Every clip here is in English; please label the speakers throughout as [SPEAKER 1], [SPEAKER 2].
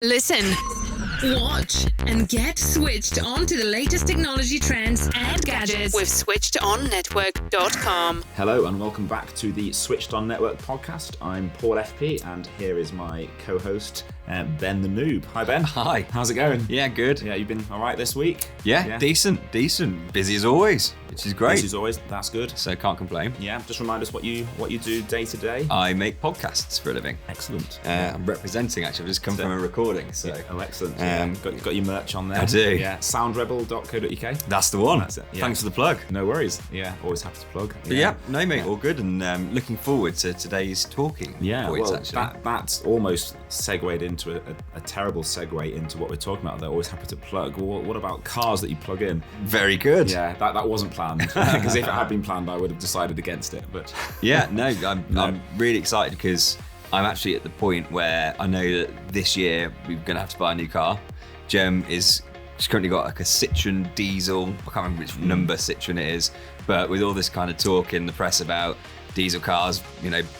[SPEAKER 1] Listen, watch, and get switched on to the latest technology trends and gadgets with switchedonnetwork.com.
[SPEAKER 2] Hello and welcome back to the Switched On Network podcast. I'm Paul FP and here is my co-host, Ben the Noob. Hi Ben.
[SPEAKER 3] Hi.
[SPEAKER 2] How's it going?
[SPEAKER 3] Yeah, good.
[SPEAKER 2] Yeah, you've been all right this week?
[SPEAKER 3] Yeah. Decent. Busy as always, which is great.
[SPEAKER 2] Busy as always, that's good.
[SPEAKER 3] So can't complain.
[SPEAKER 2] Yeah, just remind us what you do day to day.
[SPEAKER 3] I make podcasts for a living.
[SPEAKER 2] Excellent.
[SPEAKER 3] I'm representing, actually. I've just come from a recording. So.
[SPEAKER 2] Yeah. Oh, excellent. Got your merch on there.
[SPEAKER 3] I do.
[SPEAKER 2] Yeah, soundrebel.co.uk.
[SPEAKER 3] That's the one.
[SPEAKER 2] That's it. Yeah.
[SPEAKER 3] Thanks for the plug.
[SPEAKER 2] No worries. Yeah, always happy to plug.
[SPEAKER 3] But no mate, all good, and looking forward to today's talking points, actually.
[SPEAKER 2] That's almost segued into a terrible segue into what we're talking about. They're always happy to plug. Well, what about cars that you plug in?
[SPEAKER 3] Very good.
[SPEAKER 2] Yeah, that wasn't planned, because if it had been planned, I would have decided against it. But
[SPEAKER 3] I'm really excited because I'm actually at the point where I know that this year we're going to have to buy a new car. She's currently got like a Citroen diesel. I can't remember which number Citroen it is, but with all this kind of talk in the press about diesel cars,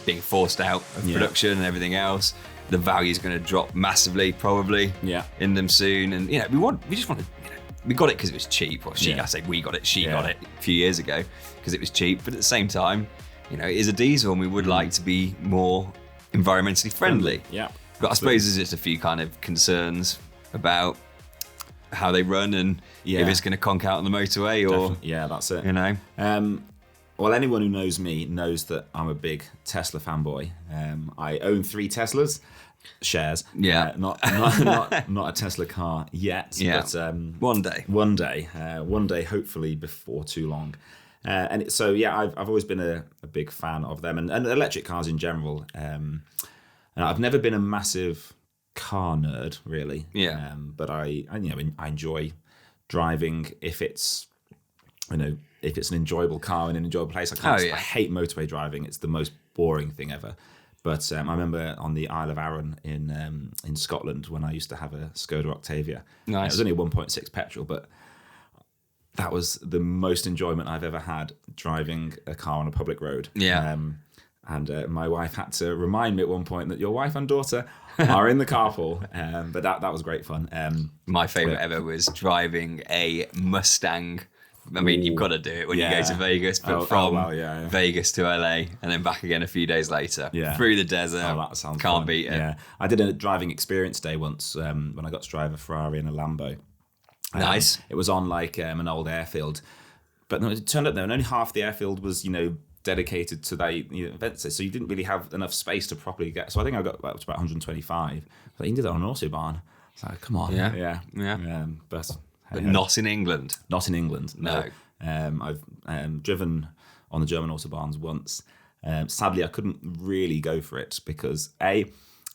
[SPEAKER 3] being forced out of production and everything else, the value is going to drop massively, probably, in them soon. And we just want to, we got it because it was cheap. Well, I say we got it. She got it a few years ago because it was cheap. But at the same time, it is a diesel, and we would like to be more environmentally friendly.
[SPEAKER 2] Yeah.
[SPEAKER 3] But I suppose there's just a few kind of concerns about how they run and if it's going to conk out on the motorway or...
[SPEAKER 2] Definitely. Yeah, that's it.
[SPEAKER 3] Well,
[SPEAKER 2] anyone who knows me knows that I'm a big Tesla fanboy. I own 3 Teslas shares.
[SPEAKER 3] Yeah.
[SPEAKER 2] Not a Tesla car yet.
[SPEAKER 3] Yeah.
[SPEAKER 2] But
[SPEAKER 3] one day,
[SPEAKER 2] hopefully before too long. I've always been a big fan of them and electric cars in general. And I've never been a massive car nerd, really.
[SPEAKER 3] Yeah.
[SPEAKER 2] But I enjoy driving if it's an enjoyable car in an enjoyable place. I hate motorway driving. It's the most boring thing ever. But I remember on the Isle of Arran in Scotland when I used to have a Skoda Octavia.
[SPEAKER 3] Nice.
[SPEAKER 2] It was only a 1.6 petrol, but that was the most enjoyment I've ever had driving a car on a public road.
[SPEAKER 3] Yeah.
[SPEAKER 2] And my wife had to remind me at one point that your wife and daughter are in the carpool. But that was great fun.
[SPEAKER 3] My favourite ever was driving a Mustang. I mean, you've got to do it when you go to Vegas, but Vegas to LA and then back again a few days later through the desert.
[SPEAKER 2] That sounds
[SPEAKER 3] Can't
[SPEAKER 2] fun.
[SPEAKER 3] beat it.
[SPEAKER 2] Yeah. I did a driving experience day once when I got to drive a Ferrari and a Lambo.
[SPEAKER 3] Nice.
[SPEAKER 2] It was on like an old airfield, but no, it turned out only half the airfield was dedicated to that event. So you didn't really have enough space to properly get. So I think I got up to about 125. But you can do that on an autobahn. So come on.
[SPEAKER 3] Yeah.
[SPEAKER 2] But
[SPEAKER 3] not in England.
[SPEAKER 2] Not in England. No.
[SPEAKER 3] No.
[SPEAKER 2] I've driven on the German autobahns once. Sadly, I couldn't really go for it because I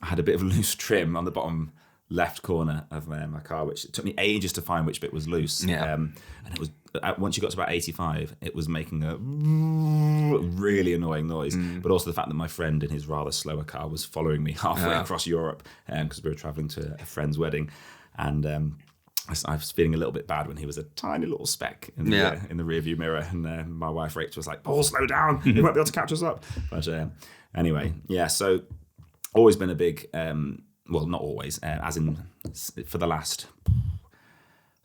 [SPEAKER 2] had a bit of loose trim on the bottom left corner of my car, which it took me ages to find which bit was loose.
[SPEAKER 3] Yeah.
[SPEAKER 2] And it was once you got to about 85, it was making a really annoying noise. But also the fact that my friend in his rather slower car was following me halfway across Europe because we were traveling to a friend's wedding, and I was feeling a little bit bad when he was a tiny little speck in the rear view mirror, and my wife Rachel was like, "Paul, slow down! You won't be able to catch us up." But anyway, so always been a big. Well, not always, as in for the last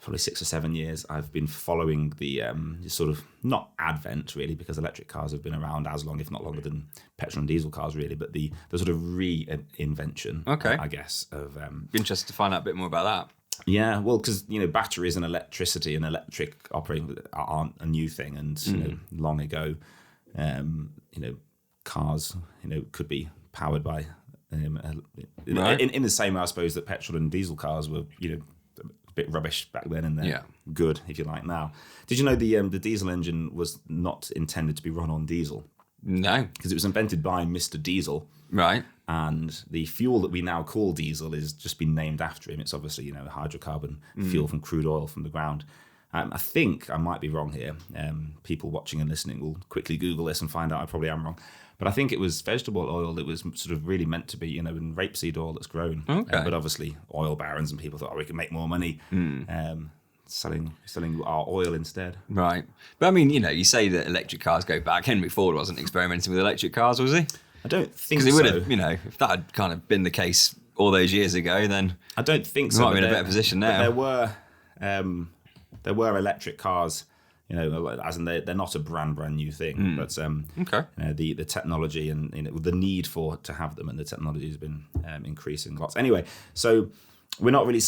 [SPEAKER 2] probably 6 or 7 years, I've been following the sort of, not advent really, because electric cars have been around as long, if not longer than petrol and diesel cars really, but the sort of reinvention, I guess, of...
[SPEAKER 3] Be interested to find out a bit more about that.
[SPEAKER 2] Yeah, well, because, batteries and electricity and electric operating aren't a new thing, and, long ago, cars, could be powered by... in the same way, I suppose, that petrol and diesel cars were, a bit rubbish back then, and they're good, if you like, now. Did you know the diesel engine was not intended to be run on diesel?
[SPEAKER 3] No.
[SPEAKER 2] Because it was invented by Mr. Diesel.
[SPEAKER 3] Right.
[SPEAKER 2] And the fuel that we now call diesel is just been named after him. It's obviously, a hydrocarbon fuel from crude oil from the ground. I think I might be wrong here. People watching and listening will quickly Google this and find out I probably am wrong. But I think it was vegetable oil that was sort of really meant to be, in rapeseed oil that's grown.
[SPEAKER 3] Okay.
[SPEAKER 2] But obviously oil barons and people thought, we can make more money selling our oil instead.
[SPEAKER 3] Right. But I mean, you say that electric cars go back. Henry Ford wasn't experimenting with electric cars, was he?
[SPEAKER 2] I don't think so.
[SPEAKER 3] Because he would have, if that had kind of been the case all those years ago, then
[SPEAKER 2] I don't think
[SPEAKER 3] we
[SPEAKER 2] so.
[SPEAKER 3] might be in a better position now.
[SPEAKER 2] There were electric cars, as in they're not a brand new thing, but the technology and the need to have them, and the technology has been increasing lots. Anyway, so we're not really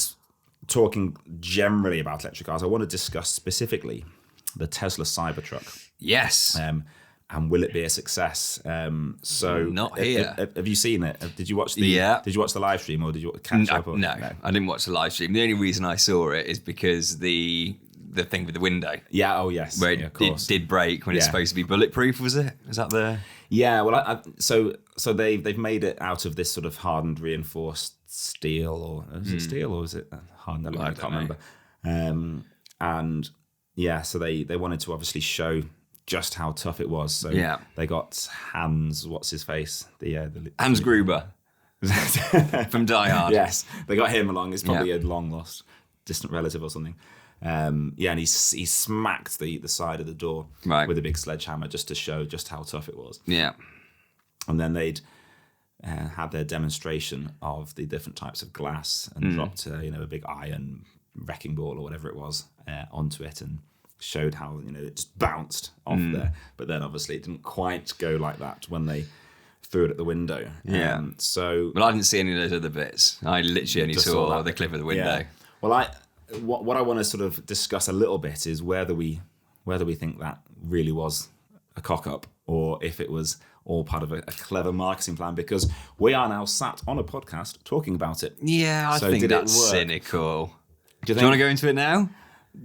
[SPEAKER 2] talking generally about electric cars. I want to discuss specifically the Tesla Cybertruck.
[SPEAKER 3] Yes.
[SPEAKER 2] And will it be a success? So
[SPEAKER 3] not here.
[SPEAKER 2] Have you seen it? Did you watch the Did you watch the live stream, or did you catch up?
[SPEAKER 3] No, I didn't watch the live stream. The only reason I saw it is because the thing with the window.
[SPEAKER 2] Yeah. Oh yes.
[SPEAKER 3] Where it did break when it's supposed to be bulletproof. Was it? Is that the?
[SPEAKER 2] Yeah. Well, so they've made it out of this sort of hardened, reinforced steel, or is it steel, or is it hardened? I can't remember. And yeah, so they wanted to obviously show just how tough it was. So they got Hans, what's his face?
[SPEAKER 3] Hans Gruber from Die Hard.
[SPEAKER 2] Yes, they got him along. It's probably a long lost distant relative or something. And he smacked the side of the door with a big sledgehammer just to show just how tough it was. Yeah, and then they'd had their demonstration of the different types of glass and dropped a big iron wrecking ball or whatever it was onto it, and showed how it just bounced off there. But then obviously it didn't quite go like that when they threw it at the window.
[SPEAKER 3] But I didn't see any of those other bits. I literally only saw the clip of the window.
[SPEAKER 2] Yeah. Well, what I want to sort of discuss a little bit is whether we think that really was a cock up, or if it was all part of a clever marketing plan, because we are now sat on a podcast talking about it.
[SPEAKER 3] Yeah, I think that's cynical. Do you want to go into it now?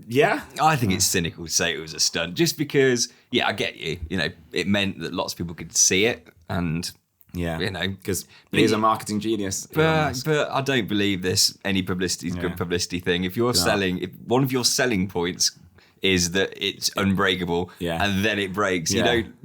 [SPEAKER 2] Yeah,
[SPEAKER 3] I think it's cynical to say it was a stunt, just because. Yeah, I get you. It meant that lots of people could see it, and
[SPEAKER 2] because he's a marketing genius.
[SPEAKER 3] But I don't believe this. Any publicity is good publicity thing. If you're selling, if one of your selling points is that it's unbreakable, and then it breaks, you don't.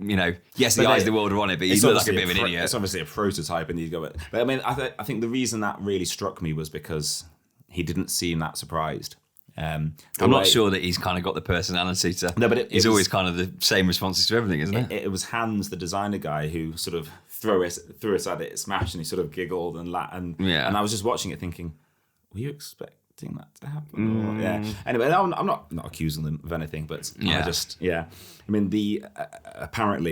[SPEAKER 3] Yes, the eyes of the world are on it, but you look like a bit of an idiot.
[SPEAKER 2] It's obviously a prototype, and you go. But I mean, I think the reason that really struck me was because he didn't seem that surprised.
[SPEAKER 3] I'm not sure that he's kind of got the personality to. No, but he's always kind of the same responses to everything, isn't it?
[SPEAKER 2] It was Hans, the designer guy, who sort of threw it at it, smashed, and he sort of giggled and and I was just watching it, thinking, were you expecting that to happen? Anyway, I'm not accusing them of anything, but I mean,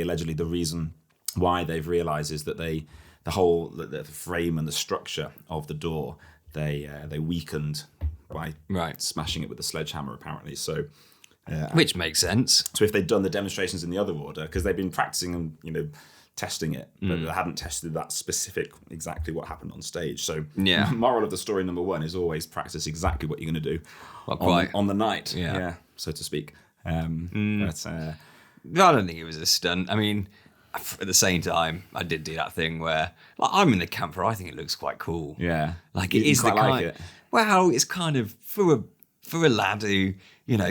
[SPEAKER 2] allegedly, the reason why they've realised is that the frame and the structure of the door they weakened by smashing it with a sledgehammer, apparently. So,
[SPEAKER 3] which makes sense.
[SPEAKER 2] So if they'd done the demonstrations in the other order, because they've been practicing and testing it, but they hadn't tested that specific exactly what happened on stage. So, moral of the story number one is always practice exactly what you're going to do on the night, so to speak. But
[SPEAKER 3] I don't think it was a stunt. I mean, at the same time, I did do that thing where I'm in the camp where I think it looks quite cool.
[SPEAKER 2] Yeah,
[SPEAKER 3] like it is the kind. Like it. Well, it's kind of for a lad who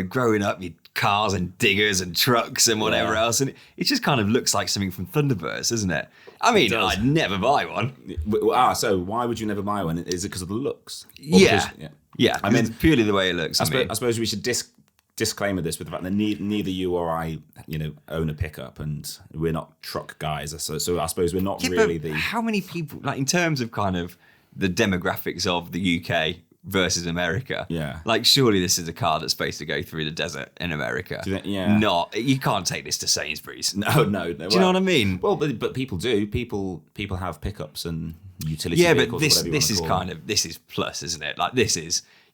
[SPEAKER 3] growing up, you cars and diggers and trucks and whatever else, and it just kind of looks like something from Thunderbirds, doesn't it? I mean, I'd never buy one.
[SPEAKER 2] So why would you never buy one? Is it because of the looks?
[SPEAKER 3] Yeah. I mean, purely the way it looks.
[SPEAKER 2] I suppose we should disclaimer this with the fact that neither you or I, own a pickup, and we're not truck guys. So I suppose we're not really the.
[SPEAKER 3] How many people, like in terms of kind of the demographics of the UK versus America?
[SPEAKER 2] Yeah.
[SPEAKER 3] Like, surely this is a car that's supposed to go through the desert in America. You can't take this to Sainsbury's.
[SPEAKER 2] No.
[SPEAKER 3] Do you know what I mean?
[SPEAKER 2] Well, but people do. People have pickups and utility vehicles.
[SPEAKER 3] Yeah, but this is plus, isn't it? Like,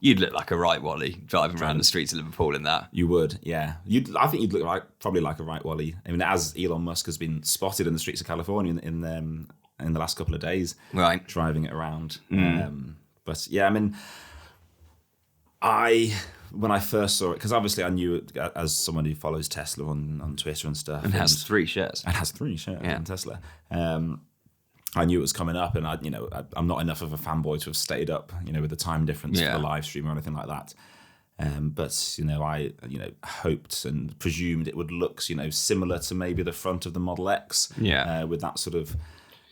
[SPEAKER 3] you'd look like a right wally driving around the streets of Liverpool in that.
[SPEAKER 2] You would, yeah. I think you'd look probably like a right wally. I mean, as Elon Musk has been spotted in the streets of California in the last couple of days, driving it around. But yeah, I mean, when I first saw it, because obviously I knew it as someone who follows Tesla on Twitter and stuff,
[SPEAKER 3] and has 3 shares.
[SPEAKER 2] On Tesla. I knew it was coming up, and I'm not enough of a fanboy to have stayed up, with the time difference for the live stream or anything like that. But I hoped and presumed it would look similar to maybe the front of the Model X, with that sort of.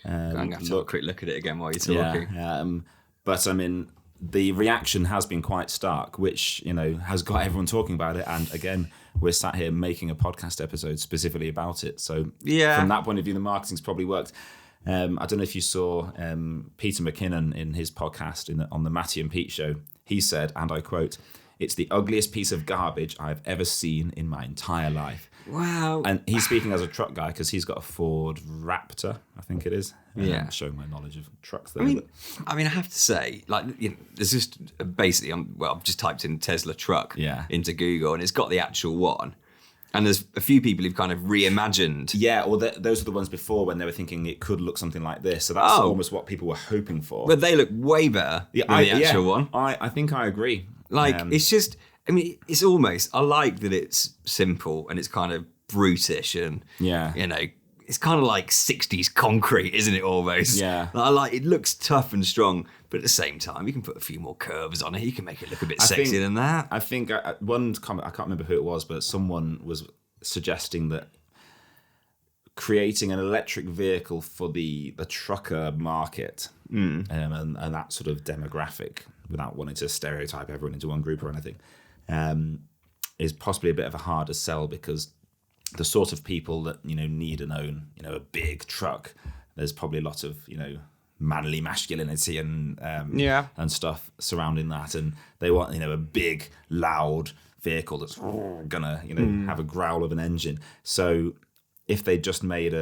[SPEAKER 3] I'm going to have to have a quick look at it again while you're talking.
[SPEAKER 2] But I mean, the reaction has been quite stark, which has got everyone talking about it. And again, we're sat here making a podcast episode specifically about it. So from that point of view, the marketing's probably worked. I don't know if you saw Peter McKinnon in his podcast on the Matty and Pete show. He said, and I quote, "It's the ugliest piece of garbage I've ever seen in my entire life."
[SPEAKER 3] Wow.
[SPEAKER 2] And he's speaking as a truck guy because he's got a Ford Raptor, I think it is. Showing my knowledge of trucks there.
[SPEAKER 3] I mean, I have to say, like, there's just basically, I've just typed in Tesla truck into Google, and it's got the actual one. And there's a few people who've kind of reimagined.
[SPEAKER 2] Yeah, or those are the ones before when they were thinking it could look something like this. So that's almost what people were hoping for.
[SPEAKER 3] But they look way better than the actual one.
[SPEAKER 2] I think I agree.
[SPEAKER 3] Like, it's just, I mean, it's almost, I like that it's simple and it's kind of brutish and, it's kind of like 60s concrete, isn't it, almost?
[SPEAKER 2] Yeah.
[SPEAKER 3] It looks tough and strong, but at the same time, you can put a few more curves on it. You can make it look a bit sexier than that.
[SPEAKER 2] I think one comment, I can't remember who it was, but someone was suggesting that creating an electric vehicle for the trucker market and that sort of demographic, without wanting to stereotype everyone into one group or anything, is possibly a bit of a harder sell, because the sort of people that need and own a big truck, there's probably a lot of manly masculinity and stuff surrounding that, and they want a big loud vehicle that's gonna have a growl of an engine. So if they just made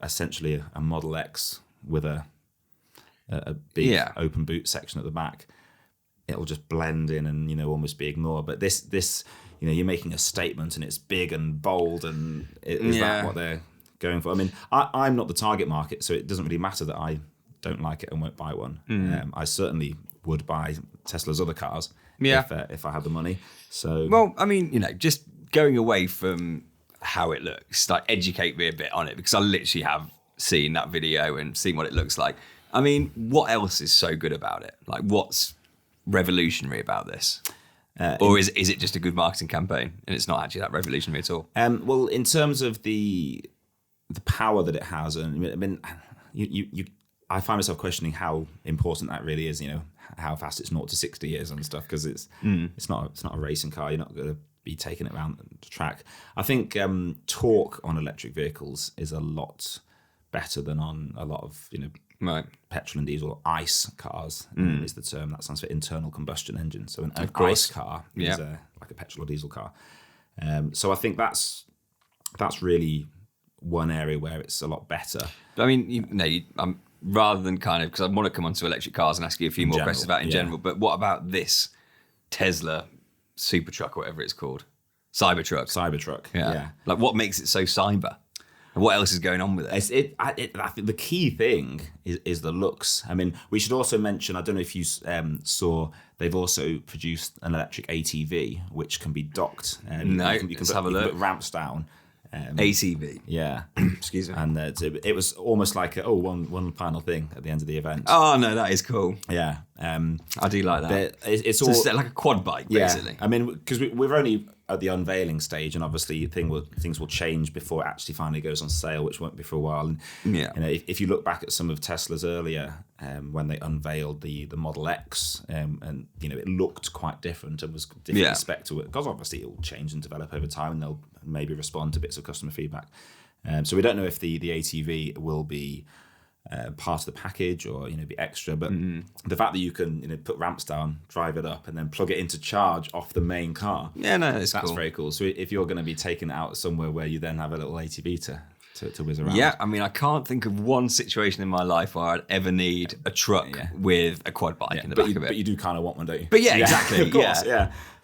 [SPEAKER 2] essentially a Model X with a big open boot section at the back, it'll just blend in and almost be ignored. But this you're making a statement and it's big and bold, and is that what they're going for? I mean, I'm not the target market, so it doesn't really matter that I don't like it and won't buy one. I certainly would buy Tesla's other cars if I had the money. So,
[SPEAKER 3] well, I mean, just going away from how it looks, like, educate me a bit on it, because I literally have seen that video and seen what it looks like. I mean, what else is so good about it? Like, what's revolutionary about this? Or is it just a good marketing campaign and it's not actually that revolutionary at all?
[SPEAKER 2] Well, in terms of the power that it has, and I mean, I find myself questioning how important that really is. How fast it's 0 to 60 is and stuff, because it's not a racing car. You're not going to be taking it around the track. I think torque on electric vehicles is a lot better than on a lot of petrol and diesel, ICE cars is the term. That stands for internal combustion engine. So an ICE car is like a petrol or diesel car. So I think that's really one area where it's a lot better.
[SPEAKER 3] But I mean, rather than kind of, because I want to come on to electric cars and ask you a few more questions about it in general, but what about this Tesla Cybertruck, or whatever it's called? Cybertruck. Yeah. Like, what makes it so cyber? And what else is going on with it?
[SPEAKER 2] I think the key thing is the looks. I mean, we should also mention, I don't know if you saw, they've also produced an electric ATV, which can be docked.
[SPEAKER 3] You can have a look.
[SPEAKER 2] Put ramps down.
[SPEAKER 3] ATV.
[SPEAKER 2] Yeah.
[SPEAKER 3] Excuse me.
[SPEAKER 2] And it was almost like one final thing at the end of the event.
[SPEAKER 3] Oh, no, that is cool.
[SPEAKER 2] Yeah.
[SPEAKER 3] I do like that.
[SPEAKER 2] It's
[SPEAKER 3] all like a quad bike, basically.
[SPEAKER 2] Yeah. I mean, because we're only at the unveiling stage, and obviously things will change before it actually finally goes on sale, which won't be for a while. And if you look back at some of Tesla's earlier, when they unveiled the Model X, and it looked quite different and was different spec to it, because obviously it will change and develop over time, and they'll maybe respond to bits of customer feedback. So we don't know if the ATV will be part of the package or be extra, but the fact that you can put ramps down, drive it up, and then plug it into charge off the main car, that's
[SPEAKER 3] cool.
[SPEAKER 2] Very cool. So if you're going to be taken out somewhere where you then have a little ATV to whiz around,
[SPEAKER 3] I mean, I can't think of one situation in my life where I'd ever need a truck with a quad bike in the back of it.
[SPEAKER 2] But you do kind of want one, don't you?
[SPEAKER 3] But exactly.
[SPEAKER 2] Of course,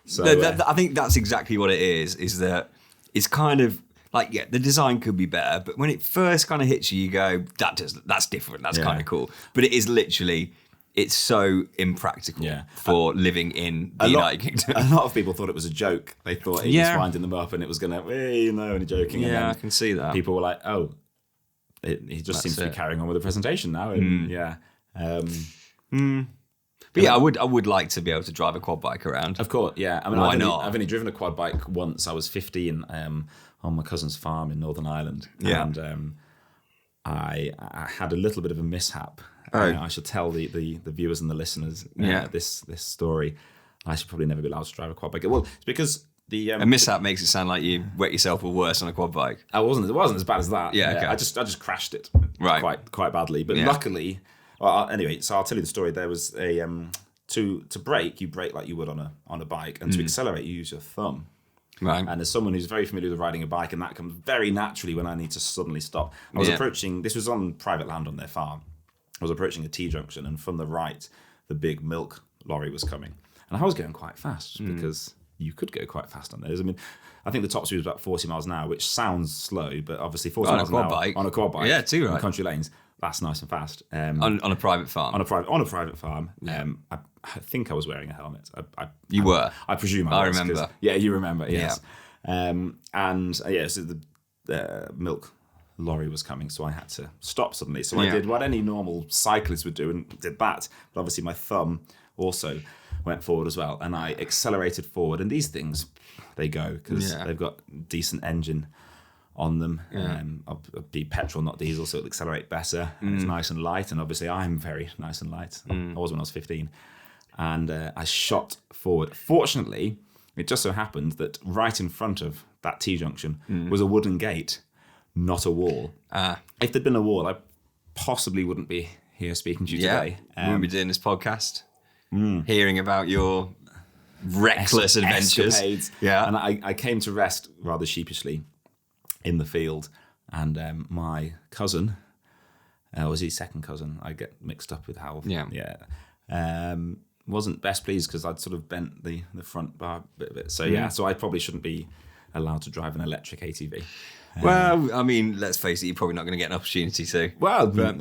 [SPEAKER 2] So
[SPEAKER 3] I think that's exactly what it is that it's kind of like, the design could be better, but when it first kind of hits you, you go, that's different, that's kind of cool. But it is literally, it's so impractical for living in the United Kingdom.
[SPEAKER 2] A lot of people thought it was a joke. They thought he was winding them up and it was going to, only joking. And
[SPEAKER 3] I can see that.
[SPEAKER 2] People were like, he just seems to be carrying on with the presentation now. And
[SPEAKER 3] But I would like to be able to drive a quad bike around.
[SPEAKER 2] Of course, yeah. I mean,
[SPEAKER 3] Why not?
[SPEAKER 2] I've only driven a quad bike once. I was 15 on my cousin's farm in Northern Ireland, and I had a little bit of a mishap. I should tell the viewers and the listeners this story. I should probably never be allowed to drive a quad bike. Well, it's because
[SPEAKER 3] A mishap makes it sound like you wet yourself or worse on a quad bike.
[SPEAKER 2] It wasn't as bad as that.
[SPEAKER 3] Yeah, okay.
[SPEAKER 2] I just crashed it quite badly. But
[SPEAKER 3] Yeah.
[SPEAKER 2] luckily, anyway, so I'll tell you the story. There was a to brake, you brake like you would on a bike, and to accelerate, you use your thumb.
[SPEAKER 3] Right.
[SPEAKER 2] And as someone who's very familiar with riding a bike, and that comes very naturally when I need to suddenly stop. I was approaching. This was on private land on their farm. I was approaching a T-junction, and from the right, the big milk lorry was coming, and I was going quite fast because you could go quite fast on those. I mean, I think the top speed was about 40 miles an hour, which sounds slow, but obviously 40 miles an hour on a quad bike,
[SPEAKER 3] yeah, too right,
[SPEAKER 2] on country lanes, that's nice and fast.
[SPEAKER 3] On a private farm.
[SPEAKER 2] On a private farm. I think I was wearing a helmet.
[SPEAKER 3] You were.
[SPEAKER 2] I presume I was.
[SPEAKER 3] remember.
[SPEAKER 2] Yeah, you remember. Yes. Yeah. So the milk lorry was coming, so I had to stop suddenly. So I did what any normal cyclist would do and did that. But obviously my thumb also went forward as well, and I accelerated forward. And these things, they go because they've got decent engine on them. I'll be petrol, not diesel, so it'll accelerate better. And it's nice and light, and obviously I'm very nice and light. I was when I was 15. And I shot forward. Fortunately, it just so happened that right in front of that T-junction was a wooden gate, not a wall. If there'd been a wall, I possibly wouldn't be here speaking to you today.
[SPEAKER 3] We wouldn't be doing this podcast, hearing about your reckless adventures.
[SPEAKER 2] Escapades.
[SPEAKER 3] Yeah.
[SPEAKER 2] And I came to rest rather sheepishly in the field, and my cousin, was he second cousin? I get mixed up with Hal. Yeah. Wasn't best pleased because I'd sort of bent the front bar a bit. So so I probably shouldn't be allowed to drive an electric ATV.
[SPEAKER 3] Well, I mean, let's face it, you're probably not going to get an opportunity to.
[SPEAKER 2] Well, but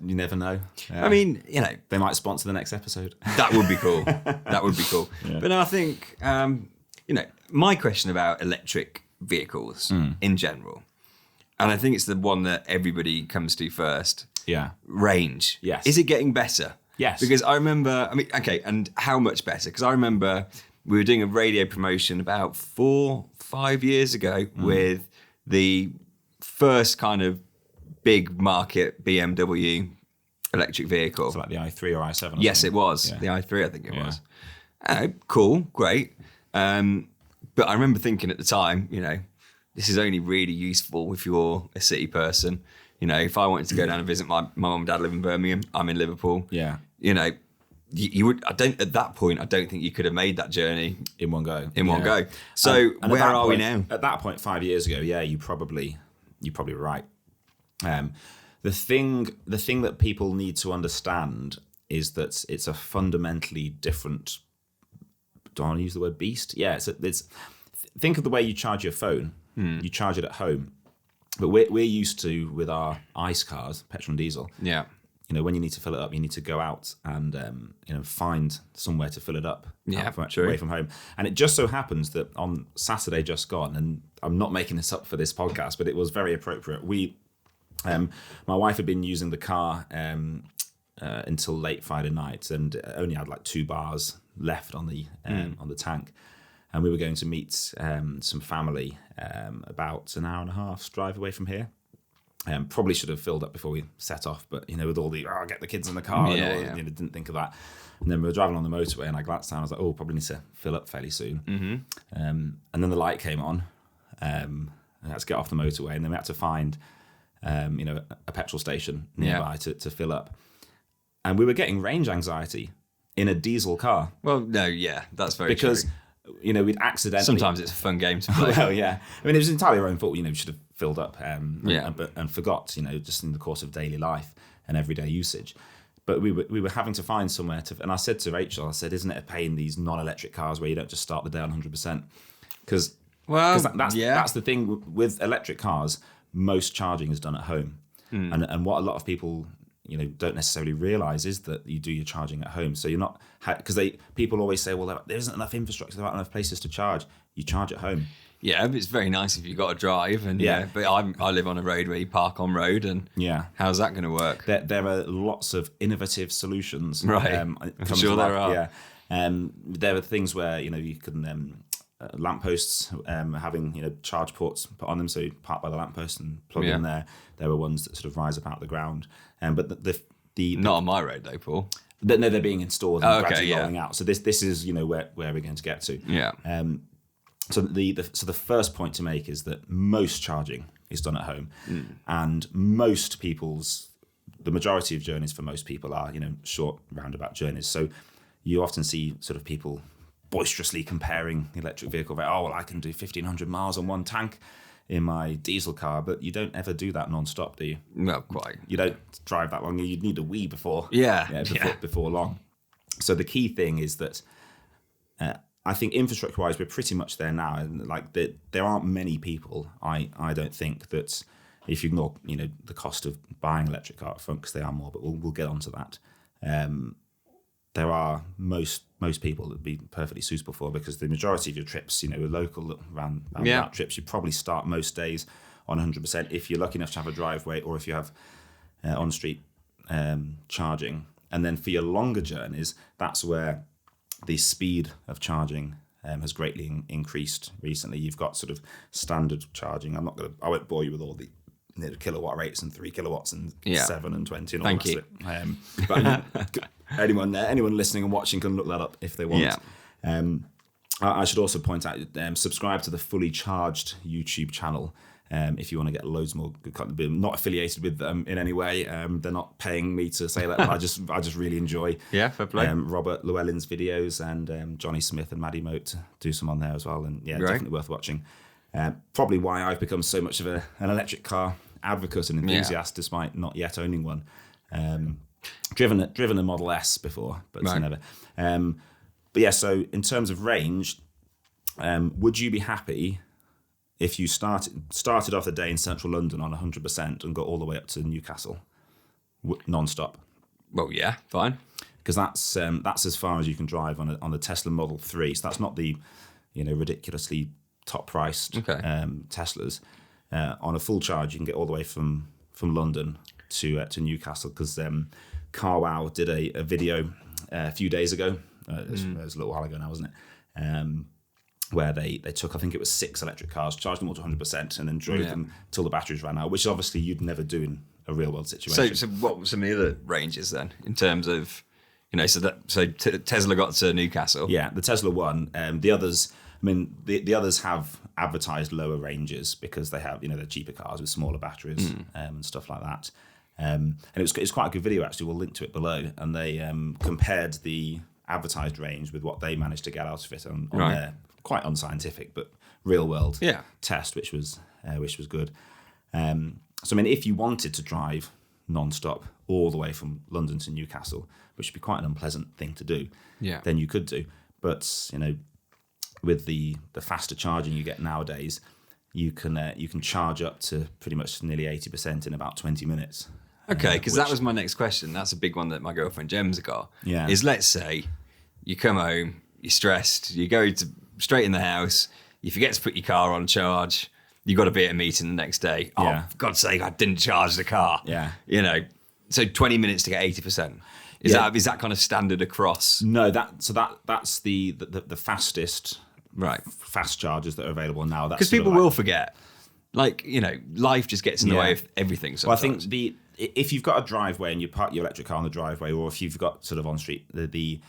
[SPEAKER 2] you never know.
[SPEAKER 3] I mean,
[SPEAKER 2] they might sponsor the next episode.
[SPEAKER 3] That would be cool. That would be cool. Yeah. But no, I think, my question about electric vehicles in general, and I think it's the one that everybody comes to first.
[SPEAKER 2] Yeah.
[SPEAKER 3] Range.
[SPEAKER 2] Yes.
[SPEAKER 3] Is it getting better?
[SPEAKER 2] Yes.
[SPEAKER 3] Because I remember, and how much better? Because I remember we were doing a radio promotion about 4-5 years ago with the first kind of big market BMW electric vehicle.
[SPEAKER 2] So like the i3 or i7?
[SPEAKER 3] Yes, it was. Yeah. The i3, I think it was. Cool, great. But I remember thinking at the time, this is only really useful if you're a city person. If I wanted to go down and visit my mum and dad live in Birmingham, I'm in Liverpool. Yeah. You would. At that point, I don't think you could have made that journey
[SPEAKER 2] in one go.
[SPEAKER 3] One go. So
[SPEAKER 2] and
[SPEAKER 3] where are we now?
[SPEAKER 2] At that point, 5 years ago, you probably were right. The thing that people need to understand is that it's a fundamentally different. Do I want to use the word beast? Yeah. It's think of the way you charge your phone. You charge it at home. But we're used to, with our ICE cars, petrol and diesel. Yeah. When you need to fill it up, you need to go out and find somewhere to fill it up. Yeah, away from home. And it just so happens that on Saturday just gone, and I'm not making this up for this podcast, but it was very appropriate. My wife had been using the car until late Friday night, and only had like 2 bars left on the tank. And we were going to meet some family about an hour and a half's drive away from here. Probably should have filled up before we set off, but with all the get the kids in the car, didn't think of that. And then we were driving on the motorway, and I glanced down. I was like, probably need to fill up fairly soon. Mm-hmm. And then the light came on. And I had to get off the motorway, and then we had to find a petrol station nearby to fill up. And we were getting range anxiety in a diesel car. Well, no, that's very true. Because we'd accidentally. Sometimes it's a fun game to play. Well, yeah. I mean, it was entirely our own fault. We should have filled up and forgot, just in the course of daily life and everyday usage. But we were having to find somewhere to. And I said to Rachel, isn't it a pain, these non-electric cars where you don't just start the day on 100%? Because that's the thing with electric cars. Most charging is done at home, and what a lot of people don't necessarily realize is that you do your charging at home. So you're not, because people always say, well, there isn't enough infrastructure, there aren't enough places to charge. You charge at home. Yeah, but it's very nice if you've got to drive. And but I live on a road where you park on road, and how's that going to work? There are lots of innovative solutions. Right, I'm sure there are. Yeah, there are things where you can. Lampposts having charge ports put on them, so you park by the lamppost and plug in there. There are ones that sort of rise up out of the ground, but the not on my road though, Paul. They're being installed and gradually rolling out. So this is where we're going to get to. Yeah. So the first point to make is that most charging is done at home, and the majority of journeys for most people are short roundabout journeys. So you often see sort of people boisterously comparing the electric vehicle. I can do 1,500 miles on one tank in my diesel car, but you don't ever do that non-stop, do you?
[SPEAKER 3] No, quite.
[SPEAKER 2] You don't drive that long. You'd need a wee before. Before long. So the key thing is that I think infrastructure-wise, we're pretty much there now, and there aren't many people. I don't think that, if you ignore the cost of buying an electric car up front, because they are more, but we'll get onto that. There are most people that would be perfectly suitable for, because the majority of your trips, are local roundabout trips. You probably start most days on 100% if you're lucky enough to have a driveway, or if you have on-street charging. And then for your longer journeys, that's where the speed of charging has greatly increased recently. You've got sort of standard charging. I won't bore you with all the kilowatt rates and 3 kilowatts and 7 and 20 and all
[SPEAKER 3] Thank
[SPEAKER 2] that.
[SPEAKER 3] you.
[SPEAKER 2] But anyone listening and watching can look that up if they want. I should also point out, subscribe to the Fully Charged YouTube channel if you want to get loads more good content. I'm not affiliated with them in any way. They're not paying me to say that. But I just really enjoy
[SPEAKER 3] fair play.
[SPEAKER 2] Robert Llewellyn's videos, and Johnny Smith and Maddie Moat do some on there as well. And definitely worth watching. Probably why I've become so much of an electric car advocate and enthusiast, despite not yet owning one. Driven a Model S before, but never. So in terms of range, would you be happy if you started off the day in central London on 100% and got all the way up to Newcastle, non-stop?
[SPEAKER 3] Well, yeah, fine.
[SPEAKER 2] Because that's as far as you can drive on the Tesla Model 3. So that's not the ridiculously top-priced Teslas. On a full charge, you can get all the way from London to Newcastle, because CarWow did a video a few days ago. It was a little while ago now, wasn't it? Where they took, I think it was 6 electric cars, charged them all to 100%, and then drove them till the batteries ran out, which obviously you'd never do in a real-world situation. So
[SPEAKER 3] what were some of the other ranges then, in terms of, Tesla got to Newcastle?
[SPEAKER 2] Yeah, the Tesla won. The others... the others have advertised lower ranges because they have, they're cheaper cars with smaller batteries and stuff like that. And it's quite a good video, actually. We'll link to it below. And they compared the advertised range with what they managed to get out of it on their quite unscientific but real world test, which was good. So if you wanted to drive non-stop all the way from London to Newcastle, which would be quite an unpleasant thing to do, then you could do. But with the faster charging you get nowadays, you can charge up to pretty much nearly 80% in about 20 minutes.
[SPEAKER 3] Okay, because that was my next question. That's a big one that my girlfriend Jem's got.
[SPEAKER 2] Yeah.
[SPEAKER 3] Is, let's say you come home, you're stressed, you go straight in the house, you forget to put your car on charge, you've got to be at a meeting the next day. Oh, for God's sake, I didn't charge the car.
[SPEAKER 2] Yeah.
[SPEAKER 3] So 20 minutes to get 80%. Is that kind of standard across?
[SPEAKER 2] No, that's the fastest fast chargers that are available now.
[SPEAKER 3] Because people will forget. Life just gets in the way of everything sometimes.
[SPEAKER 2] Well, I think if you've got a driveway and you park your electric car on the driveway, or if you've got sort of on street, the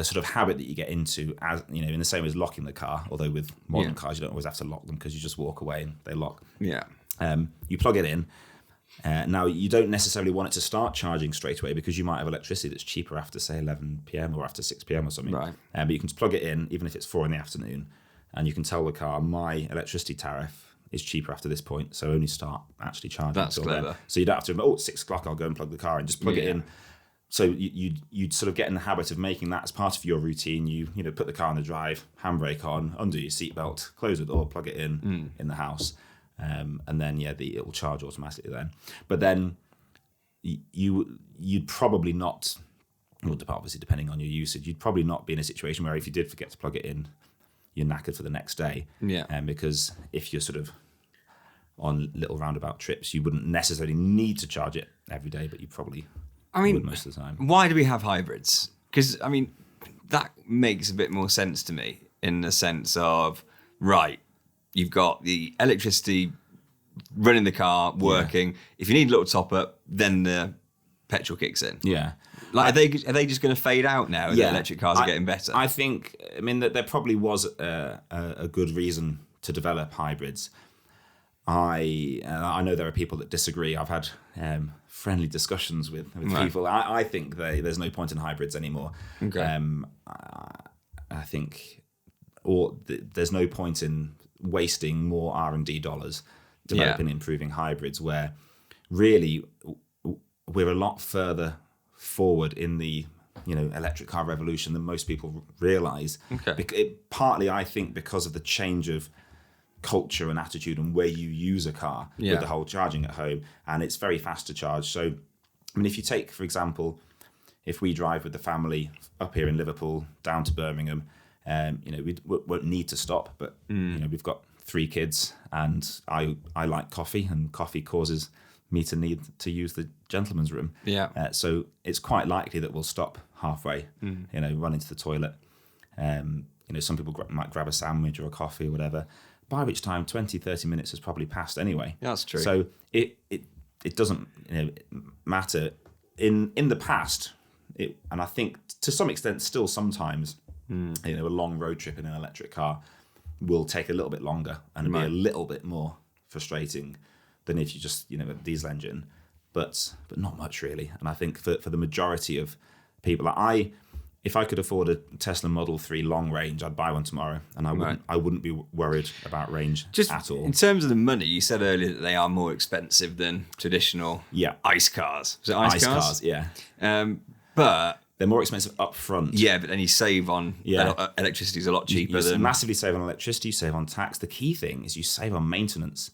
[SPEAKER 2] sort of habit that you get into, as in the same as locking the car, although with modern cars you don't always have to lock them because you just walk away and they lock.
[SPEAKER 3] Yeah.
[SPEAKER 2] You plug it in. Now, you don't necessarily want it to start charging straight away, because you might have electricity that's cheaper after, say, 11 p.m. or after 6 p.m. or something.
[SPEAKER 3] Right.
[SPEAKER 2] But you can plug it in, even if it's 4 p.m, and you can tell the car, my electricity tariff is cheaper after this point, so only start actually charging.
[SPEAKER 3] That's clever.
[SPEAKER 2] Then. So you don't have to, 6 o'clock, I'll go and plug the car in. Just plug it in. So you'd sort of get in the habit of making that as part of your routine. You put the car on the drive, handbrake on, undo your seatbelt, close the door, plug it in the house. And then it will charge automatically then. But then you'd probably not, obviously depending on your usage, you'd probably not be in a situation where if you did forget to plug it in, you're knackered for the next day. Yeah. Because if you're sort of on little roundabout trips, you wouldn't necessarily need to charge it every day, but you probably would most of the time.
[SPEAKER 3] Why do we have hybrids? Because that makes a bit more sense to me, in the sense of, you've got the electricity running the car, working. If you need a little top up, then the petrol kicks in.
[SPEAKER 2] Yeah.
[SPEAKER 3] Like, are they just going to fade out now?
[SPEAKER 2] Yeah,
[SPEAKER 3] that electric cars are getting better.
[SPEAKER 2] I think. I mean, that there probably was a good reason to develop hybrids. I know there are people that disagree. I've had friendly discussions with people. I think there's no point in hybrids anymore.
[SPEAKER 3] Okay.
[SPEAKER 2] I think there's no point in wasting more R&D dollars developing and improving hybrids, where really we're a lot further forward in the electric car revolution than most people realize.
[SPEAKER 3] Okay.
[SPEAKER 2] Partly, I think, because of the change of culture and attitude and where you use a car with the whole charging at home, and it's very fast to charge. So, I mean, if you take, for example, if we drive with the family up here in Liverpool down to Birmingham, we won't need to stop, but we've got 3 kids, and I like coffee, and coffee causes me to need to use the gentleman's room. So it's quite likely that we'll stop halfway, run into the toilet. Some people might grab a sandwich or a coffee or whatever, by which time 20-30 minutes has probably passed anyway.
[SPEAKER 3] Yeah, that's true.
[SPEAKER 2] So it doesn't matter. In the past, and I think to some extent still sometimes, a long road trip in an electric car will take a little bit longer and be a little bit more frustrating than if you just a diesel engine, but not much really. And I think for the majority of people, if I could afford a Tesla Model 3 long range, I'd buy one tomorrow, and I wouldn't be worried about range at all.
[SPEAKER 3] In terms of the money, you said earlier that they are more expensive than traditional ICE cars. So ICE cars, but
[SPEAKER 2] they're more expensive up front.
[SPEAKER 3] Yeah, but then you save on electricity is a lot cheaper.
[SPEAKER 2] You massively save on electricity, you save on tax. The key thing is you save on maintenance.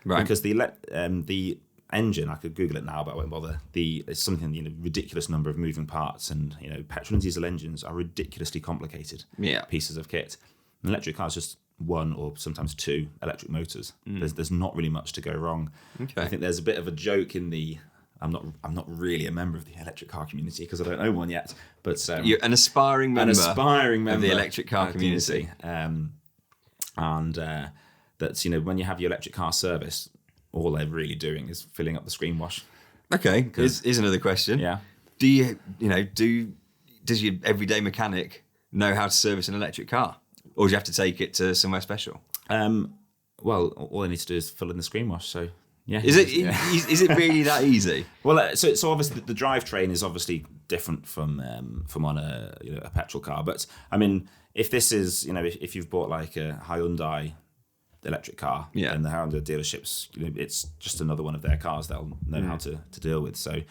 [SPEAKER 3] Right.
[SPEAKER 2] Because the engine, I could Google it now, but I won't bother. It's something, ridiculous number of moving parts, and petrol and diesel engines are ridiculously complicated pieces of kit. An electric car is just 1 or sometimes 2 electric motors. There's not really much to go wrong.
[SPEAKER 3] Okay.
[SPEAKER 2] I think there's a bit of a joke in the. I'm not really a member of the electric car community because I don't own one yet. But
[SPEAKER 3] you're an aspiring member of the electric car community.
[SPEAKER 2] That's when you have your electric car service, all they're really doing is filling up the screen wash.
[SPEAKER 3] Okay, here's another question.
[SPEAKER 2] Yeah.
[SPEAKER 3] Does your everyday mechanic know how to service an electric car, or do you have to take it to somewhere special?
[SPEAKER 2] Well, all they need to do is fill in the screen wash. So yeah.
[SPEAKER 3] Is it really that easy?
[SPEAKER 2] Well, so obviously the drivetrain is obviously different from on a petrol car. But I mean, if this is if you've bought like a Hyundai electric car, and the Hyundai dealerships, it's just another one of their cars they'll know how to deal with. So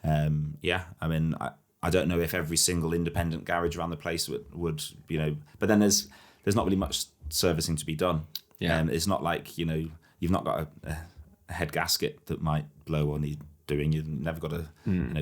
[SPEAKER 2] I mean, I don't know if every single independent garage around the place would but then there's not really much servicing to be done. It's not like you've not got a head gasket that might blow or need doing. You've never got to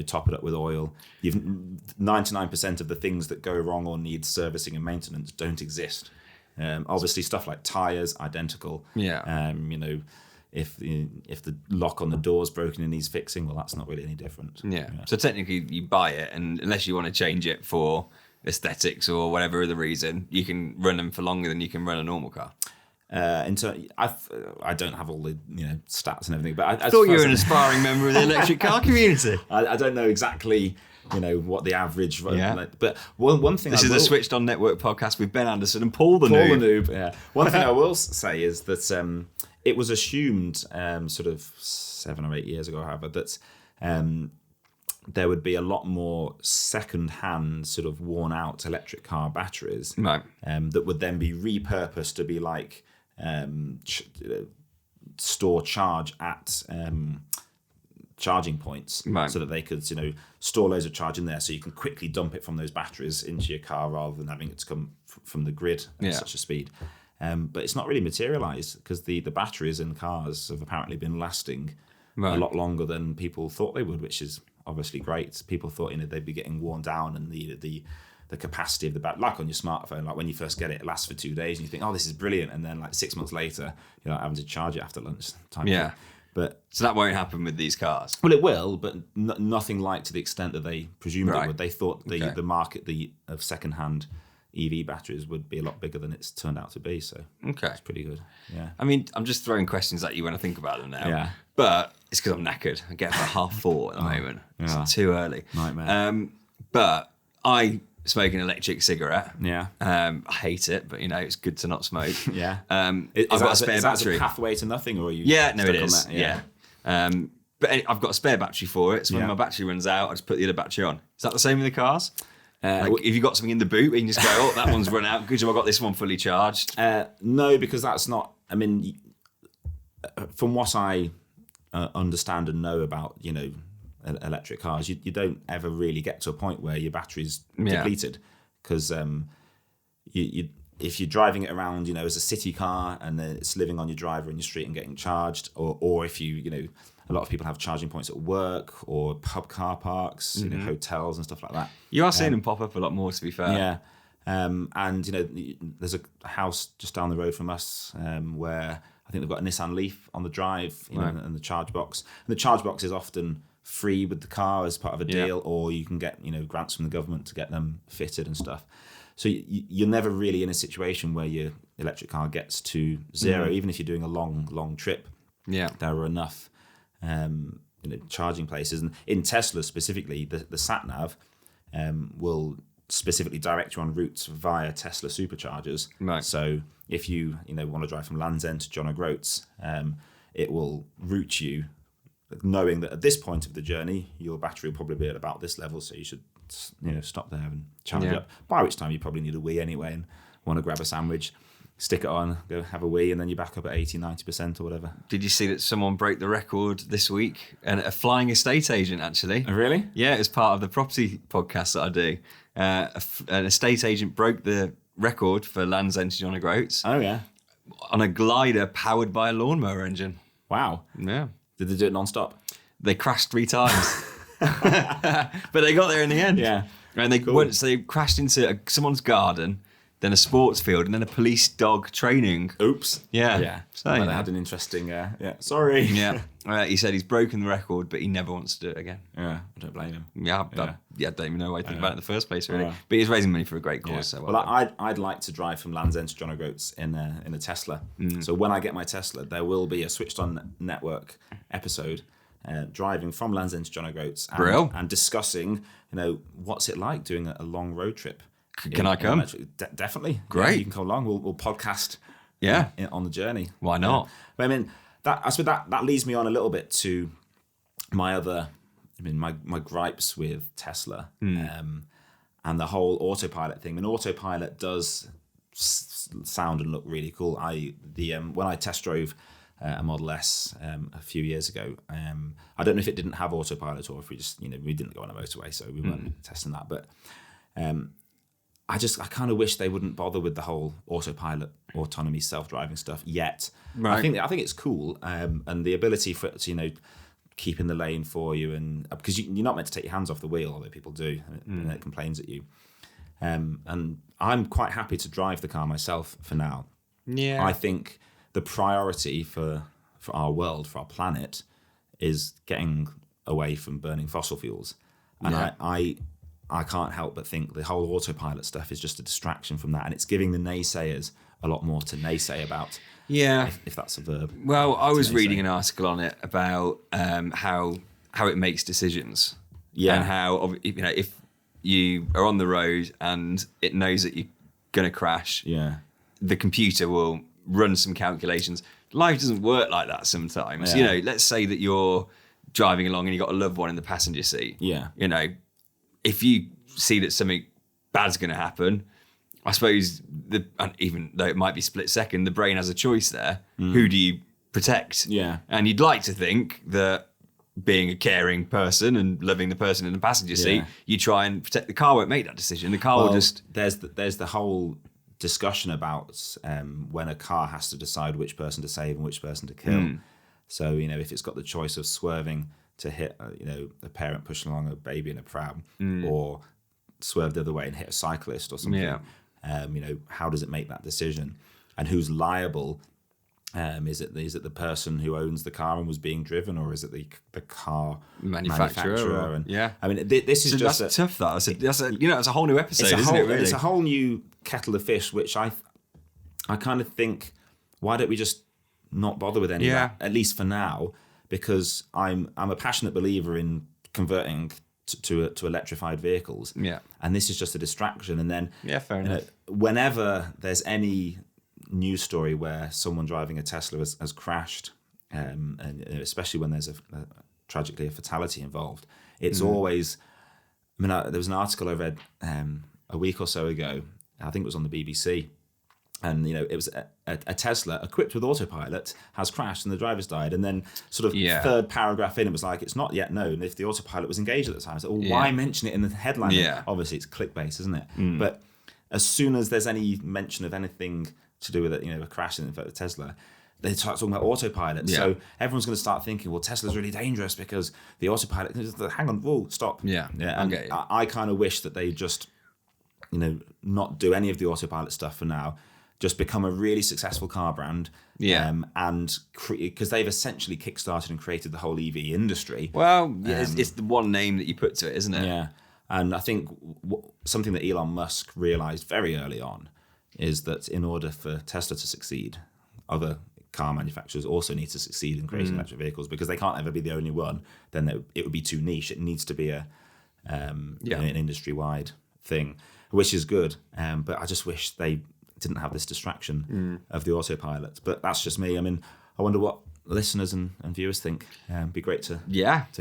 [SPEAKER 2] top it up with oil. 99% of the things that go wrong or need servicing and maintenance don't exist. Obviously, stuff like tires, identical. If the lock on the door is broken and needs fixing, well, that's not really any different.
[SPEAKER 3] So technically, you buy it, and unless you want to change it for aesthetics or whatever other reason, you can run them for longer than you can run a normal car.
[SPEAKER 2] I don't have all the stats and everything, but
[SPEAKER 3] I thought you were an aspiring member of the electric car community.
[SPEAKER 2] I don't know exactly. What the average... but one thing
[SPEAKER 3] This is a Switched On Network podcast with Ben Anderson and Paul the Noob.
[SPEAKER 2] Yeah. One thing I will say is that it was assumed sort of 7 or 8 years ago, however, that there would be a lot more second-hand sort of worn-out electric car batteries that would then be repurposed to be like store charge at... charging points, so that they could store loads of charge in there, so you can quickly dump it from those batteries into your car rather than having it to come from the grid at such a speed. But it's not really materialised because the batteries in cars have apparently been lasting a lot longer than people thought they would, which is obviously great. People thought they'd be getting worn down, and the capacity of the battery, like on your smartphone, like when you first get it, it lasts for 2 days and you think, oh, this is brilliant, and then like 6 months later you're like having to charge it after lunch time.
[SPEAKER 3] So that won't happen with these cars.
[SPEAKER 2] Well, it will, but nothing like to the extent that they presumed it would. They thought the market of second-hand EV batteries would be a lot bigger than it's turned out to be. So it's pretty good. Yeah.
[SPEAKER 3] I mean, I'm just throwing questions at you when I think about them now. Yeah. But it's because I'm knackered. I get about 4:30 at the moment. It's too early.
[SPEAKER 2] Nightmare.
[SPEAKER 3] But I smoke an electric cigarette.
[SPEAKER 2] Yeah.
[SPEAKER 3] I hate it, but it's good to not smoke.
[SPEAKER 2] Yeah.
[SPEAKER 3] I've got a spare battery.
[SPEAKER 2] Is that a pathway to nothing, or are you?
[SPEAKER 3] Yeah, no,
[SPEAKER 2] stuck
[SPEAKER 3] it
[SPEAKER 2] on
[SPEAKER 3] is.
[SPEAKER 2] that?
[SPEAKER 3] Yeah. But I've got a spare battery for it. So when
[SPEAKER 2] Yeah.
[SPEAKER 3] my battery runs out, I just put the other battery on. Is that the same with the cars?
[SPEAKER 2] Well,
[SPEAKER 3] if you've got something in the boot, you can just go, oh, that one's run out. Good job, I got this one fully charged.
[SPEAKER 2] no, because that's not. I mean, from what I understand and know about, electric cars, you don't ever really get to a point where your battery's depleted, because if you're driving it around, as a city car and then it's living on your driver in your street and getting charged, or if you a lot of people have charging points at work or pub car parks, hotels and stuff like that.
[SPEAKER 3] You are seeing them pop up a lot more, to be fair.
[SPEAKER 2] Yeah. And there's a house just down the road from us where I think they've got a Nissan Leaf on the drive, and the charge box. And the charge box is often free with the car as part of a deal, or you can get grants from the government to get them fitted and stuff. So you're never really in a situation where your electric car gets to zero, even if you're doing a long trip.
[SPEAKER 3] Yeah,
[SPEAKER 2] there are enough charging places, and in Tesla specifically, the satnav will specifically direct you on routes via Tesla superchargers.
[SPEAKER 3] Right.
[SPEAKER 2] So if you want to drive from Land's End to John O'Groats, it will route you, knowing that at this point of the journey, your battery will probably be at about this level, so you should stop there and charge it up. By which time you probably need a wee anyway, and want to grab a sandwich, stick it on, go have a wee, and then you're back up at 80-90% or whatever.
[SPEAKER 3] Did you see that someone broke the record this week? And a flying estate agent, actually.
[SPEAKER 2] Oh, really?
[SPEAKER 3] Yeah, it's part of the property podcast that I do. An estate agent broke the record for Land's End to John O'Groats.
[SPEAKER 2] Oh, yeah.
[SPEAKER 3] On a glider powered by a lawnmower engine.
[SPEAKER 2] Wow.
[SPEAKER 3] Yeah.
[SPEAKER 2] Did they do it non-stop?
[SPEAKER 3] They crashed 3 times. But they got there in the end.
[SPEAKER 2] Yeah.
[SPEAKER 3] And they crashed into someone's garden, then a sports field, and then a police dog training.
[SPEAKER 2] Oops.
[SPEAKER 3] Yeah.
[SPEAKER 2] Yeah.
[SPEAKER 3] So,
[SPEAKER 2] well, they had an interesting... sorry.
[SPEAKER 3] Yeah. He said he's broken the record, but he never wants to do it again.
[SPEAKER 2] Yeah. I don't blame him.
[SPEAKER 3] Yeah. I don't even know why I think about it in the first place, really.
[SPEAKER 2] Yeah.
[SPEAKER 3] But he's raising money for a great cause.
[SPEAKER 2] Yeah.
[SPEAKER 3] So
[SPEAKER 2] well, I'd like to drive from Land's End to John O'Groats in a Tesla. So when I get my Tesla, there will be a Switched On Network episode driving from Land's End to John O'Groats and discussing, what's it like doing a long road trip.
[SPEAKER 3] Can I come?
[SPEAKER 2] Definitely.
[SPEAKER 3] Great.
[SPEAKER 2] Yeah, you can come along. We'll podcast.
[SPEAKER 3] Yeah.
[SPEAKER 2] On the journey.
[SPEAKER 3] Why not?
[SPEAKER 2] But I mean, I suppose that leads me on a little bit to my gripes with Tesla and the whole autopilot thing. I mean, autopilot does sound and look really cool. When I test drove a Model S a few years ago, I don't know if it didn't have autopilot or if we just we didn't go on a motorway, so we weren't testing that. But I kind of wish they wouldn't bother with the whole autopilot, autonomy, self-driving stuff yet.
[SPEAKER 3] Right.
[SPEAKER 2] I think it's cool, and the ability for it to keep in the lane for you, and because you're not meant to take your hands off the wheel, although people do, and it complains at you. And I'm quite happy to drive the car myself for now.
[SPEAKER 3] Yeah.
[SPEAKER 2] I think the priority for our world, for our planet, is getting away from burning fossil fuels, and I can't help but think the whole autopilot stuff is just a distraction from that, and it's giving the naysayers a lot more to naysay about.
[SPEAKER 3] Yeah,
[SPEAKER 2] if that's a verb.
[SPEAKER 3] Well, I was reading an article on it about how it makes decisions. Yeah, and how if you are on the road and it knows that you're going to crash, the computer will run some calculations. Life doesn't work like that sometimes.
[SPEAKER 2] Yeah.
[SPEAKER 3] Let's say that you're driving along and you've got a loved one in the passenger seat.
[SPEAKER 2] Yeah.
[SPEAKER 3] If you see that something bad's going to happen, I suppose, even though it might be split second, the brain has a choice there. Who do you protect?
[SPEAKER 2] Yeah.
[SPEAKER 3] And you'd like to think that being a caring person and loving the person in the passenger seat, you try and protect. The car won't make that decision. The car will just...
[SPEAKER 2] There's the whole discussion about when a car has to decide which person to save and which person to kill. So, if it's got the choice of swerving to hit, a parent pushing along a baby in a pram, or swerve the other way and hit a cyclist or something.
[SPEAKER 3] Yeah.
[SPEAKER 2] How does it make that decision, and who's liable? Is it the person who owns the car and was being driven, or is it the car manufacturer? I mean, this is just
[SPEAKER 3] that's tough. That's a whole new episode, isn't it? Really?
[SPEAKER 2] It's a whole new kettle of fish, which I kind of think, why don't we just not bother with any of that, at least for now? Because I'm a passionate believer in converting to electrified vehicles.
[SPEAKER 3] Yeah.
[SPEAKER 2] And this is just a distraction. And then
[SPEAKER 3] fair enough.
[SPEAKER 2] Whenever there's any news story where someone driving a Tesla has crashed, and especially when there's tragically a fatality involved, it's always. I mean, there was an article I read a week or so ago. I think it was on the BBC, and it was a Tesla equipped with Autopilot has crashed and the driver's died. And then sort of third paragraph in, it was like, it's not yet known if the Autopilot was engaged at the time. So why mention it in the headline?
[SPEAKER 3] Yeah.
[SPEAKER 2] Obviously, it's clickbait, isn't it? But as soon as there's any mention of anything to do with it, a crash in the Tesla, they start talking about Autopilot. So everyone's going to start thinking, well, Tesla's really dangerous because the Autopilot. Hang on, whoa, stop.
[SPEAKER 3] Yeah.
[SPEAKER 2] And
[SPEAKER 3] Okay.
[SPEAKER 2] I kind of wish that they just, not do any of the Autopilot stuff for now. Just become a really successful car brand.
[SPEAKER 3] Yeah.
[SPEAKER 2] And because they've essentially kickstarted and created the whole EV industry.
[SPEAKER 3] Well, it's the one name that you put to it, isn't it?
[SPEAKER 2] Yeah. And I think something that Elon Musk realized very early on is that in order for Tesla to succeed, other car manufacturers also need to succeed in creating electric vehicles, because they can't ever be the only one. Then it would be too niche. It needs to be an industry-wide thing, which is good. But I just wish they didn't have this distraction of the Autopilot. But that's just me. I mean, I wonder what listeners and viewers think. Be great to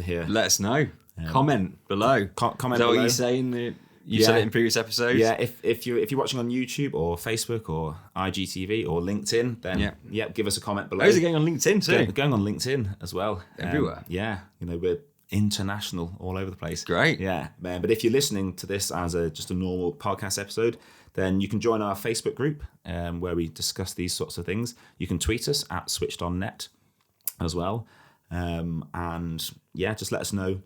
[SPEAKER 2] hear.
[SPEAKER 3] Let us know. Comment below.
[SPEAKER 2] Comment
[SPEAKER 3] Is that
[SPEAKER 2] below.
[SPEAKER 3] what you're saying? You said it in previous episodes.
[SPEAKER 2] Yeah, if you're watching on YouTube or Facebook or IGTV or LinkedIn, then give us a comment below.
[SPEAKER 3] Oh, is it going on LinkedIn too?
[SPEAKER 2] Going on LinkedIn as well.
[SPEAKER 3] Everywhere.
[SPEAKER 2] We're international all over the place.
[SPEAKER 3] Great.
[SPEAKER 2] Yeah, man. But if you're listening to this as just a normal podcast episode, then you can join our Facebook group where we discuss these sorts of things. You can tweet us at SwitchedOnNet as well. Just let us know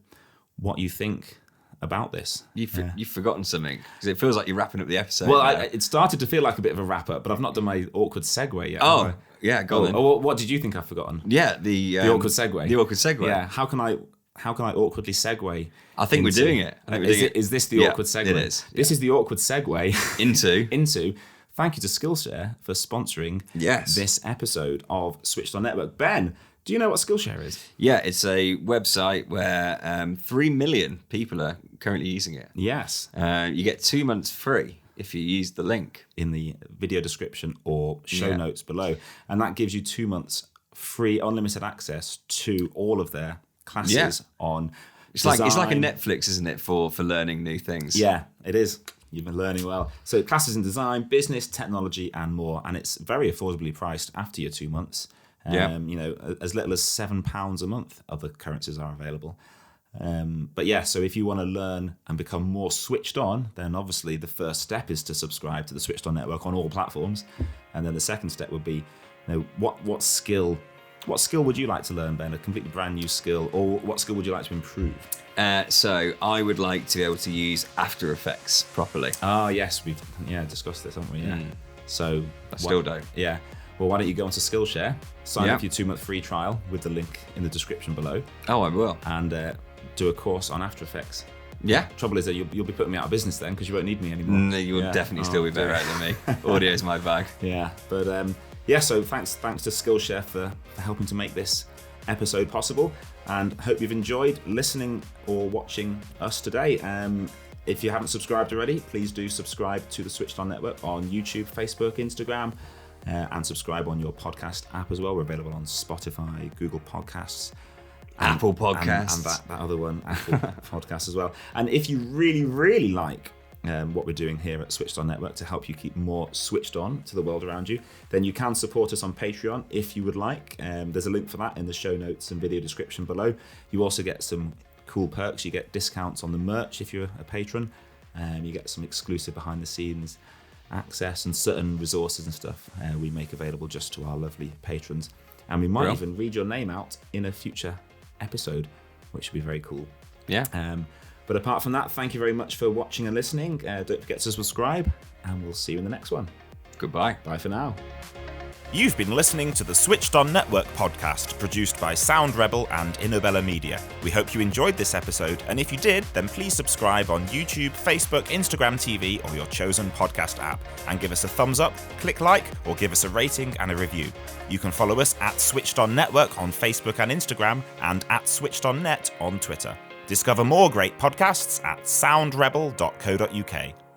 [SPEAKER 2] what you think about this.
[SPEAKER 3] You've forgotten something, because it feels like you're wrapping up the episode.
[SPEAKER 2] Well, it started to feel like a bit of a wrap up, but I've not done my awkward segue yet.
[SPEAKER 3] Oh, yeah, go on.
[SPEAKER 2] Oh, what did you think I've forgotten?
[SPEAKER 3] Yeah, the
[SPEAKER 2] awkward segue.
[SPEAKER 3] The awkward segue.
[SPEAKER 2] Yeah, how can I awkwardly segue?
[SPEAKER 3] I think we're doing it.
[SPEAKER 2] Is this the awkward segue?
[SPEAKER 3] It is.
[SPEAKER 2] This is the awkward segue
[SPEAKER 3] into.
[SPEAKER 2] Thank you to Skillshare for sponsoring this episode of Switched On Network. Ben, do you know what Skillshare is?
[SPEAKER 3] Yeah, it's a website where 3 million people are currently using it.
[SPEAKER 2] Yes.
[SPEAKER 3] You get 2 months free if you use the link
[SPEAKER 2] in the video description or show notes below. And that gives you 2 months free, unlimited access to all of their classes on design.
[SPEAKER 3] It's like a Netflix, isn't it, for learning new things?
[SPEAKER 2] Yeah, it is. You've been learning well. So classes in design, business, technology, and more. And it's very affordably priced after your 2 months. As little as £7 a month, other currencies are available. So if you want to learn and become more switched on, then obviously the first step is to subscribe to the Switched On Network on all platforms. And then the second step would be, what skill would you like to learn, Ben? A completely brand new skill, or what skill would you like to improve?
[SPEAKER 3] So I would like to be able to use After Effects properly.
[SPEAKER 2] Oh, yes, we've discussed this, haven't we? Yeah. So
[SPEAKER 3] I still don't.
[SPEAKER 2] Yeah. Well, why don't you go onto Skillshare, sign up for your 2 month free trial with the link in the description below.
[SPEAKER 3] Oh, I will.
[SPEAKER 2] And do a course on After Effects.
[SPEAKER 3] Yeah.
[SPEAKER 2] Trouble is that you'll be putting me out of business then, because you won't need me anymore.
[SPEAKER 3] No, you will definitely still be better at than me. Audio's my bag.
[SPEAKER 2] Yeah. But so thanks to Skillshare for helping to make this episode possible, and hope you've enjoyed listening or watching us today. If you haven't subscribed already, please do subscribe to the Switched On Network on YouTube, Facebook, Instagram. And subscribe on your podcast app as well. We're available on Spotify, Google Podcasts,
[SPEAKER 3] Apple Podcasts,
[SPEAKER 2] and that other one, Apple Podcasts as well. And if you really, really like what we're doing here at Switched On Network to help you keep more switched on to the world around you, then you can support us on Patreon if you would like. There's a link for that in the show notes and video description below. You also get some cool perks. You get discounts on the merch if you're a patron. You get some exclusive behind the scenes access and certain resources and stuff we make available just to our lovely patrons. And we might even read your name out in a future episode, which would be very cool.
[SPEAKER 3] Yeah.
[SPEAKER 2] But apart from that, thank you very much for watching and listening. Don't forget to subscribe, and we'll see you in the next one.
[SPEAKER 3] Goodbye.
[SPEAKER 2] Bye for now.
[SPEAKER 4] You've been listening to the Switched On Network podcast, produced by Sound Rebel and Innobella Media. We hope you enjoyed this episode, and if you did, then please subscribe on YouTube, Facebook, Instagram TV, or your chosen podcast app, and give us a thumbs up, click like, or give us a rating and a review. You can follow us at Switched On Network on Facebook and Instagram, and at Switched On Net on Twitter. Discover more great podcasts at soundrebel.co.uk.